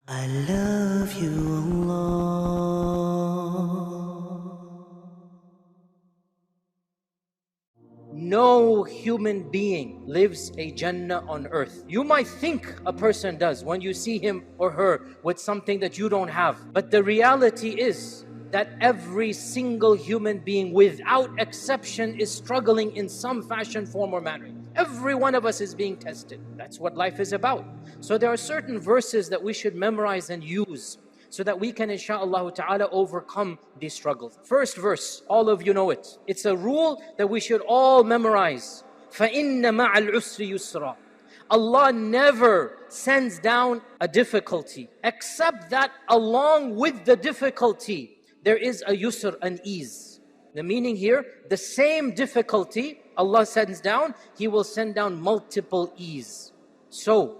I love you, Allah. No human being lives a Jannah on earth. You might think a person does when you see him or her with something that you don't have. But the reality is that every single human being, without exception, is struggling in some fashion, form, or manner. Every one of us is being tested. That's what life is about. So there are certain verses that we should memorize and use so that we can, insha'Allah ta'ala, overcome these struggles. First verse, all of you know it. It's a rule that we should all memorize. فَإِنَّ مَعَ الْعُسْرِ يُسْرًا. Allah never sends down a difficulty, except that along with the difficulty, there is a yusr, an ease. The meaning here, the same difficulty Allah sends down, He will send down multiple ease. So,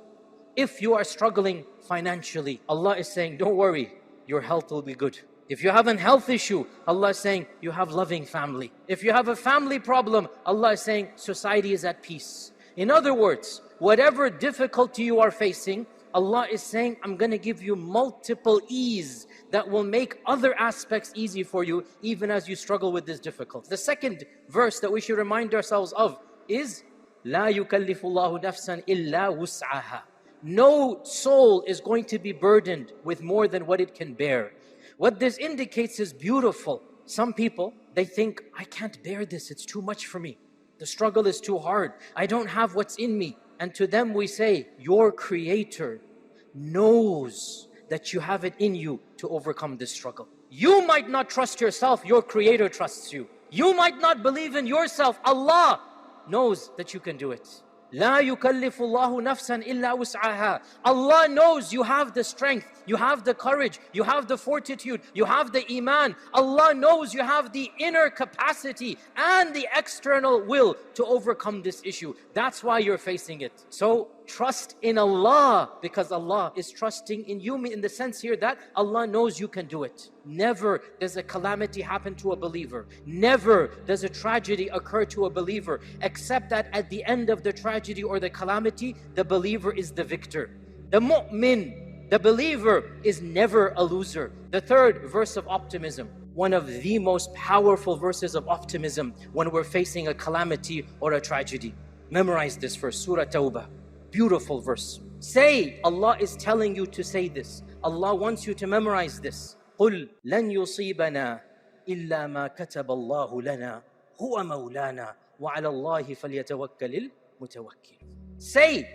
if you are struggling financially, Allah is saying, don't worry, your health will be good. If you have a health issue, Allah is saying, you have loving family. If you have a family problem, Allah is saying, society is at peace. In other words, whatever difficulty you are facing, Allah is saying, I'm going to give you multiple ease that will make other aspects easy for you, even as you struggle with this difficulty. The second verse that we should remind ourselves of is, لا يكلف الله نفسا إلا وسعها. No soul is going to be burdened with more than what it can bear. What this indicates is beautiful. Some people, they think, I can't bear this, it's too much for me. The struggle is too hard. I don't have what's in me. And to them we say, your Creator knows that you have it in you to overcome this struggle. You might not trust yourself, your Creator trusts you. You might not believe in yourself, Allah knows that you can do it. لا يكلف الله نفسا إلا وسعها. Allah knows you have the strength, you have the courage, you have the fortitude, you have the iman. Allah knows you have the inner capacity and the external will to overcome this issue. That's why you're facing it. So trust in Allah, because Allah is trusting in you, in the sense here that Allah knows you can do it. Never does a calamity happen to a believer. Never does a tragedy occur to a believer, except that at the end of the tragedy or the calamity, the believer is the victor. The mu'min, the believer, is never a loser. The third verse of optimism, one of the most powerful verses of optimism when we're facing a calamity or a tragedy. Memorize this verse, Surah Tawbah. Beautiful verse. Say, Allah is telling you to say this. Allah wants you to memorize this. قُلْ لَنْ يُصِيبَنَا إِلَّا مَا كَتَبَ اللَّهُ لَنَا هُوَ مَوْلَانَا وَعَلَى اللَّهِ فَلْيَتَوَكَّلِ الْمُتَوَكِّلُونَ. Say,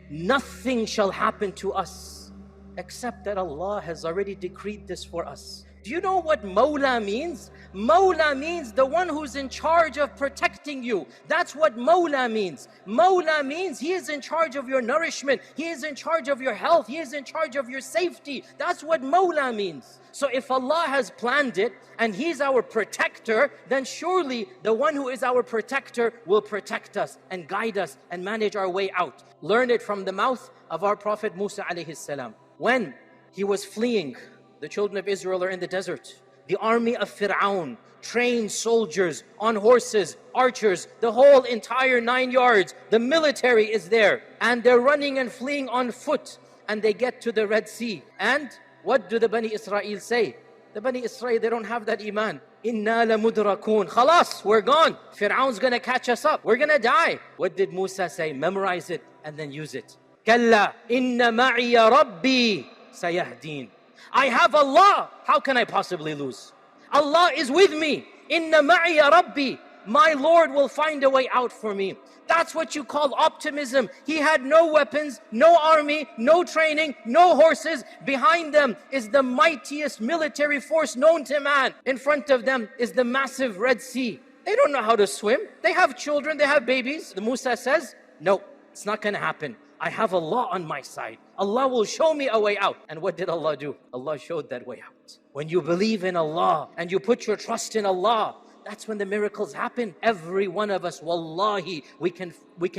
nothing shall happen to us except that Allah has already decreed this for us. Do you know what Mawla means? Mawla means the one who's in charge of protecting you. That's what Mawla means. Mawla means He is in charge of your nourishment. He is in charge of your health. He is in charge of your safety. That's what Mawla means. So if Allah has planned it and He's our protector, then surely the one who is our protector will protect us and guide us and manage our way out. Learn it from the mouth of our Prophet Musa alayhi salam. When he was fleeing, the children of Israel are in the desert. The army of Fir'aun, trained soldiers on horses, archers, the whole entire 9 yards. The military is there. And they're running and fleeing on foot. And they get to the Red Sea. And what do the Bani Israel say? The Bani Israel, they don't have that iman. Inna la mudrakun. Khalas, we're gone. Fir'aun's gonna catch us up. We're gonna die. What did Musa say? Memorize it and then use it. Kalla inna ma'iya rabbi sayahdeen. I have Allah. How can I possibly lose? Allah is with me. Inna ma'iya rabbi. My Lord will find a way out for me. That's what you call optimism. He had no weapons, no army, no training, no horses. Behind them is the mightiest military force known to man. In front of them is the massive Red Sea. They don't know how to swim. They have children, they have babies. The Musa says, no, it's not going to happen. I have Allah on my side. Allah will show me a way out. And what did Allah do? Allah showed that way out. When you believe in Allah and you put your trust in Allah, that's when the miracles happen. Every one of us, wallahi, we can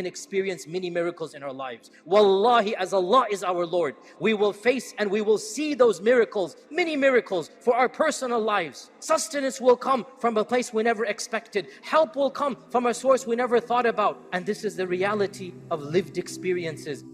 experience many miracles in our lives. Wallahi, as Allah is our Lord, we will face and we will see those miracles, many miracles for our personal lives. Sustenance will come from a place we never expected. Help will come from a source we never thought about. And this is the reality of lived experiences.